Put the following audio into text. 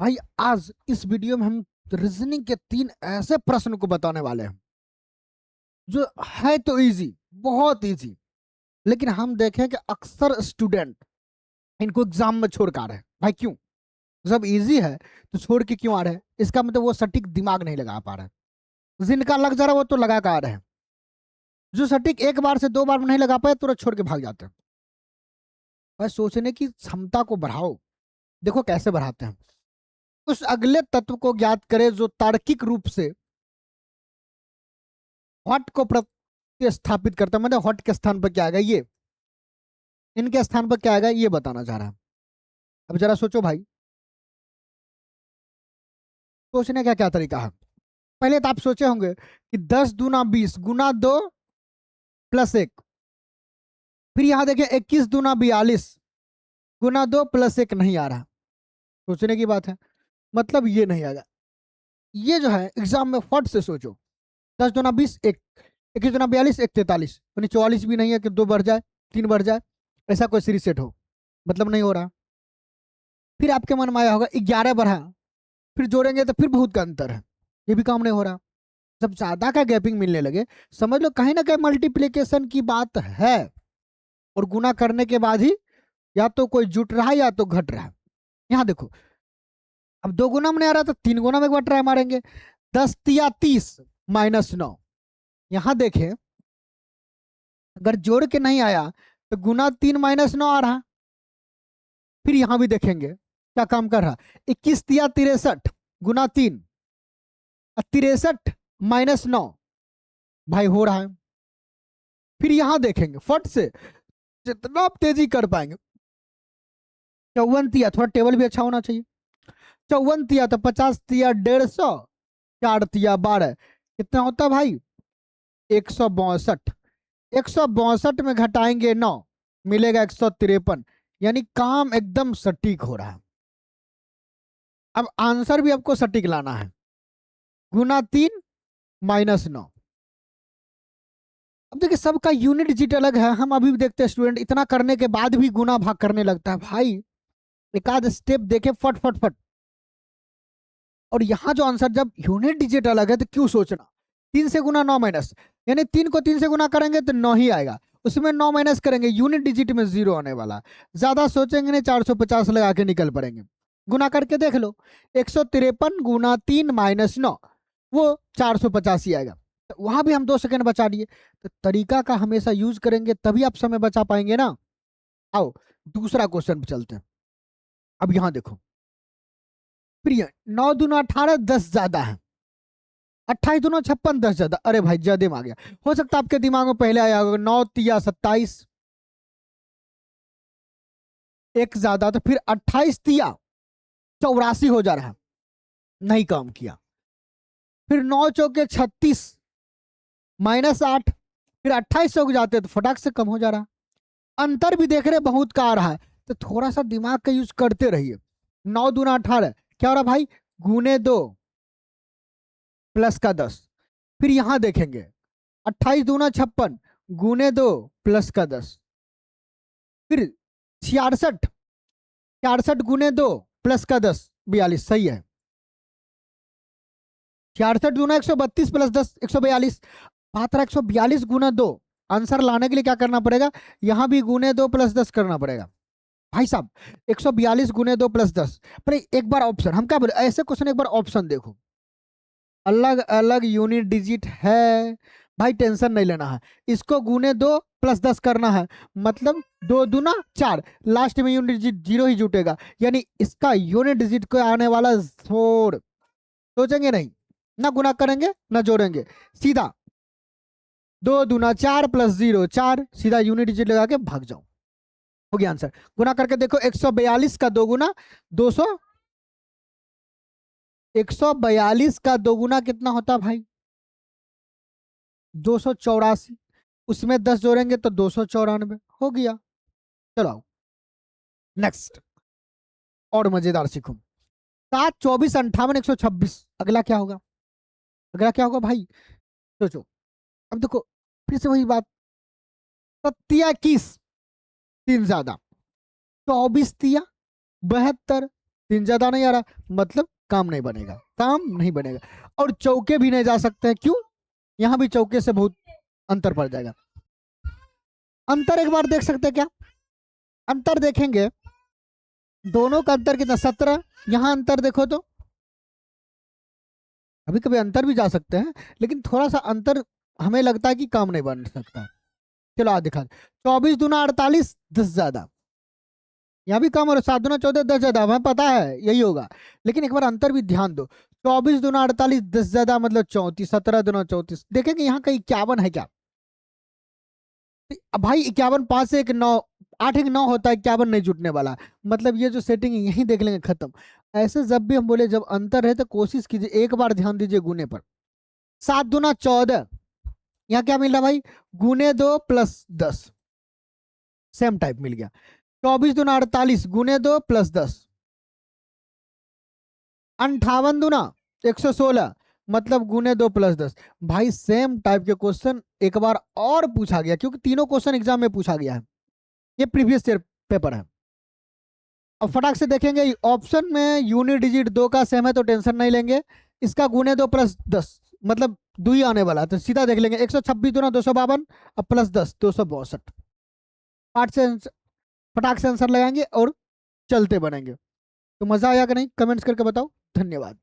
भाई आज इस वीडियो में हम रीजनिंग के 3 ऐसे प्रश्न को बताने वाले हैं जो है तो इजी, बहुत इजी। लेकिन हम देखें कि अक्सर स्टूडेंट इनको एग्जाम में छोड़ कर आ रहे हैं। भाई क्यों? जब इजी है तो छोड़ के क्यों आ रहे हैं? इसका मतलब वो सटीक दिमाग नहीं लगा पा रहे हैं। जिनका लग जा रहा है वो तो लगा कर आ रहे हैं। जो सटीक एक बार से 2 बार में नहीं लगा पाए तुरंत छोड़ के भाग जाते हैं। भाई सोचने की क्षमता को बढ़ाओ। देखो कैसे बढ़ाते हैं। उस अगले तत्व को ज्ञात करें जो तार्किक रूप से हॉट को प्रतिस्थापित करता है। मतलब हॉट के स्थान पर क्या आएगा, ये इनके स्थान पर क्या आएगा ये बताना चाह रहा है। अब जरा सोचो भाई, सोचने का क्या तरीका है। पहले तो आप सोचे होंगे कि 10 दूना 20 गुना 2 + 1। फिर यहां देखिए 21 दूना 42 गुना 2 + 1 नहीं आ रहा। सोचने की बात है, मतलब ये नहीं आएगा। ये जो है एग्जाम में फट से सोचो। 10 दूना 20 1, 21 दूना 42 1 43, यानी 44 भी नहीं है कि 2 बढ़ जाए 3 बढ़ जाए, ऐसा कोई सीरीज सेट हो, मतलब नहीं हो रहा। फिर आपके मन में आया होगा 11 बढ़ा, फिर जोड़ेंगे तो फिर बहुत का अंतर है, ये भी काम नहीं हो रहा। जब ज्यादा का गैपिंग मिलने लगे समझ लो कहीं ना कहीं मल्टीप्लीकेशन की बात है। और गुना करने के बाद ही या तो कोई जुट रहा है या तो घट रहा है। यहाँ देखो, अब 2 गुना में नहीं आ रहा तो 3 गुना में एक बार ट्राई मारेंगे। 10 × 30 -9। यहाँ देखें, अगर जोड़ के नहीं आया तो गुना 3 - 9 आ रहा। फिर यहां भी देखेंगे क्या काम कर रहा। 21 × 63 गुना 3, 63 - 9 भाई हो रहा है। फिर यहां देखेंगे फट से जितना आप तेजी कर पाएंगे। 54 थोड़ा टेबल भी अच्छा होना चाहिए। 54 तो 50 150, 4 × 12 कितना होता है भाई? 162। 162 में घटाएंगे 9, मिलेगा 153। यानी काम एकदम सटीक हो रहा है। अब आंसर भी आपको सटीक लाना है। गुना 3 - 9। अब देखिए सबका यूनिट डिजिट अलग है। हम अभी भी देखते हैं स्टूडेंट इतना करने के बाद भी गुना भाग करने लगता है। भाई एक आध स्टेप देखे फट फट फट। और यहाँ जो आंसर जब यूनिट डिजिट अलग है तो क्यों सोचना। 3 से गुना 9 - यानी 3 को 3 से गुना करेंगे तो 9 ही आएगा। उसमें 9 माइनस करेंगे यूनिट डिजिट में 0 आने वाला। ज्यादा सोचेंगे नहीं, 450 लगा के निकल पड़ेंगे। गुना करके देख लो, 153 गुना 3 - 9 वो 450 ही आएगा। तो वहां भी हम 2 सेकंड बचा लिए। तो तरीका का हमेशा यूज करेंगे तभी आप समय बचा पाएंगे ना। आओ दूसरा क्वेश्चन पे चलते हैं। अब यहां देखो, प्रिय 9 दूना 18 10 ज्यादा है। 28 दूना 56 10 ज्यादा। अरे भाई जदेम आ गया। हो सकता है आपके दिमाग में पहले आया होगा 9 × 3 = 27, एक ज्यादा। तो फिर 28 × 3 = 84 हो जा रहा है, नहीं काम किया। फिर 9 × 4 = 36 -8, फिर 28 हो जाते तो फटाक से कम हो जा रहा। अंतर भी देख रहे बहुत का आ रहा है। तो थोड़ा सा दिमाग का यूज करते रहिए। 9 दूना 18 क्या हो रहा भाई? गुने 2 प्लस का 10। फिर यहां देखेंगे 28 दूना 56 गुने 2 प्लस का 10। फिर 66, 66 गुने 2 प्लस का 10 42 सही है। 66 दूना 132 प्लस 10 142। बात रहा 142 गुना 2। आंसर लाने के लिए क्या करना पड़ेगा? यहां भी गुने 2 प्लस 10 करना पड़ेगा। भाई साहब 142 गुने 2 प्लस 10। पर एक बार ऑप्शन हम क्या बोले, ऐसे क्वेश्चन एक बार ऑप्शन देखो। अलग अलग यूनिट डिजिट है, भाई टेंशन नहीं लेना है। इसको गुने 2 प्लस 10 करना है, मतलब 2 दूना 4, लास्ट में यूनिट डिजिट 0 ही जुटेगा। यानी इसका यूनिट डिजिट को आने वाला 4। सोचेंगे नहीं, ना गुना करेंगे ना जोड़ेंगे, सीधा 2 दूना 4 प्लस 0 4, सीधा यूनिट डिजिट लगा के भाग जाओ, हो गया आंसर। गुना करके देखो 142 का 2 गुना 200, 142 का 2 गुना कितना होता भाई? 284। उसमें 10 जोड़ेंगे तो 294 हो गया। चलो आओ नेक्स्ट, और मजेदार सीखो। 7 24 58 126, अगला क्या होगा? अगला क्या होगा भाई? सोचो। अब देखो फिर से वही बात। 7 × 21 3 ज्यादा, 24 × 72 3 ज्यादा नहीं आ रहा, मतलब काम नहीं बनेगा, काम नहीं बनेगा। और चौके भी नहीं जा सकते हैं, क्यों? यहां भी चौके से बहुत अंतर पड़ जाएगा। अंतर एक बार देख सकते हैं क्या? अंतर देखेंगे, दोनों का अंतर कितना, 17। यहां अंतर देखो तो, कभी कभी अंतर भी जा सकते हैं, लेकिन थोड़ा सा अंतर हमें लगता है कि काम नहीं बन सकता। चलो आज दिखा, 24 दूना 48, 10 ज्यादा, यहाँ भी कम, और 7 दूना 14, 10 ज्यादा, हमें पता है यही होगा। लेकिन एक बार अंतर भी ध्यान दो, 24 दूना 48, 10 ज्यादा मतलब 34, 17 दूना 34, देखेंगे यहाँ का 51 है क्या? अब भाई 51, 5 से 1 9, 8 1 9 होता है, 51 नहीं जुटने वाला, मतलब ये जो सेटिंग है यही देख लेंगे, खत्म। ऐसे जब भी हम बोले जब अंतर है तो कोशिश कीजिए, एक बार ध्यान दीजिए गुने पर। 7 दूना 14, यहाँ क्या मिल रहा भाई, गुने 2 प्लस 10, सेम टाइप मिल गया। 24 दूना 48, गुने 2 प्लस 10, 58 दूना 116, मतलब गुने 2 प्लस 10। भाई सेम टाइप के क्वेश्चन एक बार और पूछा गया, क्योंकि तीनों क्वेश्चन एग्जाम में पूछा गया है, ये प्रीवियस ईयर पेपर है। अब फटाक से देखेंगे, ऑप्शन में यूनिट डिजिट 2 का सेम है तो टेंशन नहीं लेंगे, इसका गुने 2 प्लस 10 मतलब 2 ही आने वाला है, तो सीधा देख लेंगे। 126 दूना 252, अब प्लस 10 262। पार्ट से फटाक से आंसर लगाएंगे और चलते बनेंगे। तो मजा आया कि नहीं, कमेंट्स करके बताओ। धन्यवाद।